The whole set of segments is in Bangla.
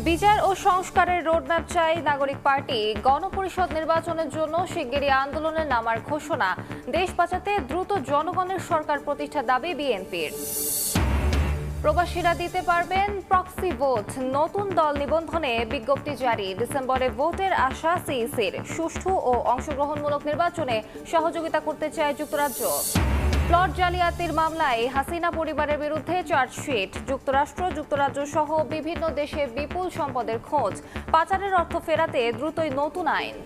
বিচার ও সংস্কারের রোডম্যাপ চাই নাগরিক পার্টি। গণপরিষদ নির্বাচনের জন্য শিগগিরই আন্দোলনে নামার ঘোষণা। দেশ বাঁচাতে দ্রুত জনগণের সরকার প্রতিষ্ঠার দাবি বিএনপির। প্রবাসীরা দিতে পারবেন প্রক্সি ভোট, নতুন দল নিবন্ধনে বিজ্ঞপ্তি জারি। ডিসেম্বরে ভোটের আশা সিইসির। সুষ্ঠু ও অংশগ্রহণমূলক নির্বাচনে সহযোগিতা করতে চায় যুক্তরাজ্য। প্লট জালিয়াতির মামলায় হাসিনা পরিবারের বিরুদ্ধে চার্জশিট। যুক্তরাজ্য সহ বিভিন্ন দেশে বিপুল সম্পদের খোঁজ। পাচারের অর্থ ফেরাতে দ্রুতই নতুন আইন।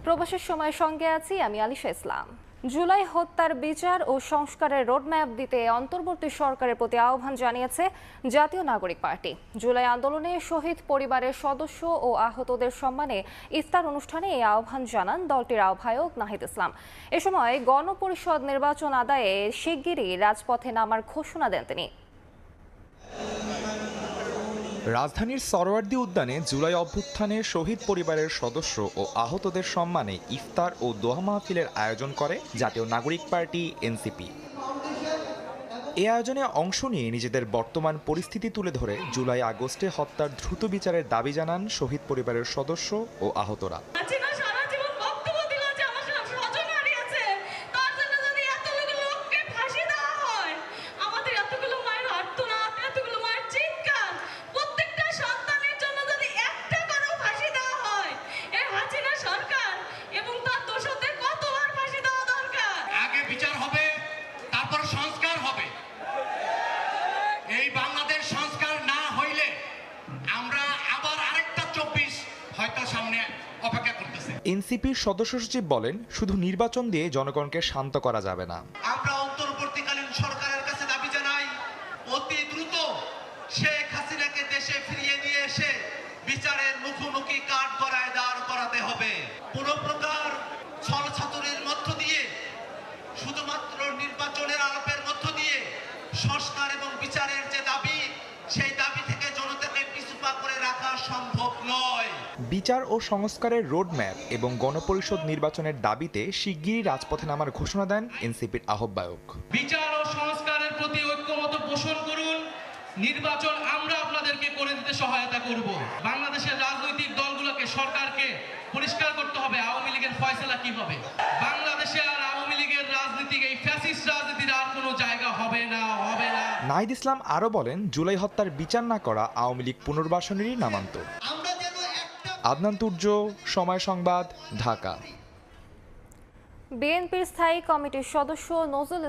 প্রবাসের সময় সঙ্গে আছি আমি আলিশা ইসলাম। জুলাই হত্যার বিচার ও সংস্কারের রোডম্যাপ দিতে অন্তর্বর্তী সরকারের প্রতি আহ্বান জানিয়েছে জাতীয় নাগরিক পার্টি। জুলাই আন্দোলনে শহীদ পরিবারের সদস্য ও আহতদের সম্মানে ইফতার অনুষ্ঠানে এই আহ্বান জানান দলটির আহ্বায়ক নাহিদ ইসলাম। এ সময় গণপরিষদ নির্বাচন আদায়ে শিগগিরই রাজপথে নামার ঘোষণা দেন তিনি। রাজধানীর সরোয়ার্দী উদ্যানে জুলাই অভ্যুত্থানে শহীদ পরিবারের সদস্য ও আহতদের সম্মানে ইফতার ও দোয়া মাহফিলের আয়োজন করে জাতীয় নাগরিক পার্টি এনসিপি। এই আয়োজনে অংশ নিয়ে নিজেদের বর্তমান পরিস্থিতি তুলে ধরে জুলাই আগস্টে হত্যার দ্রুত বিচারের দাবি জানান শহীদ পরিবারের সদস্য ও আহতরা। এই বাংলাদেশ সংস্কার না হইলে আমরা আবার আরেকটা 24 হয়তো সামনে অপেক্ষা করতেছে। এনসিপির সদস্য সচিব বলেন, শুধু নির্বাচন দিয়ে জনগণকে শান্ত করা যাবে না। আমরা অন্তর্বর্তীকালীন সরকারের কাছে দাবি জানাই, অতি দ্রুত শেখ হাসিনাকে দেশে ফিরিয়ে নিয়ে এসে বিচারের মুখোমুখি কাঠগড়ায় দাঁড় করাতে হবে। কোন প্রকার ছলছাতুরির মধ্য দিয়ে, শুধুমাত্র নির্বাচনের আলাপের মধ্য দিয়ে সংস্কার এবং বিচারের যে দাবি, সেই দাবি থেকে জনতাকে পিছুপা করে রাখা সম্ভব নয়। বিচার ও সংস্কারের রোডম্যাপ এবং গণপরিষদ নির্বাচনের দাবিতে শিগগিরই রাজপথে নামার ঘোষণা দেন এনসিপির আহ্বায়ক। বিচার ও সংস্কারের প্রতি ঐক্যমত পোষণ করুন। নির্বাচন আমরা আপনাদেরকে করে দিতে সহায়তা করব। বাংলাদেশের রাজনৈতিক দলগুলোকে, সরকারকে পরিষ্কার করতে হবে আওয়ামী লীগের ফয়সালা কি হবে। বাংলাদেশে আর আওয়ামী লীগের রাজনীতিকে, এই ফ্যাসিস্ট রাজনীতির আর কোনো জায়গা হবে না। নাহিদ ইসলাম আরও বলেন, জুলাই হত্যার বিচার না করা আওয়ামী লীগ পুনর্বাসনেরই নামান্তর। আদনান তুর্য, সময় সংবাদ, ঢাকা। বিএনপির স্থায়ী কমিটির সদস্য নজরুল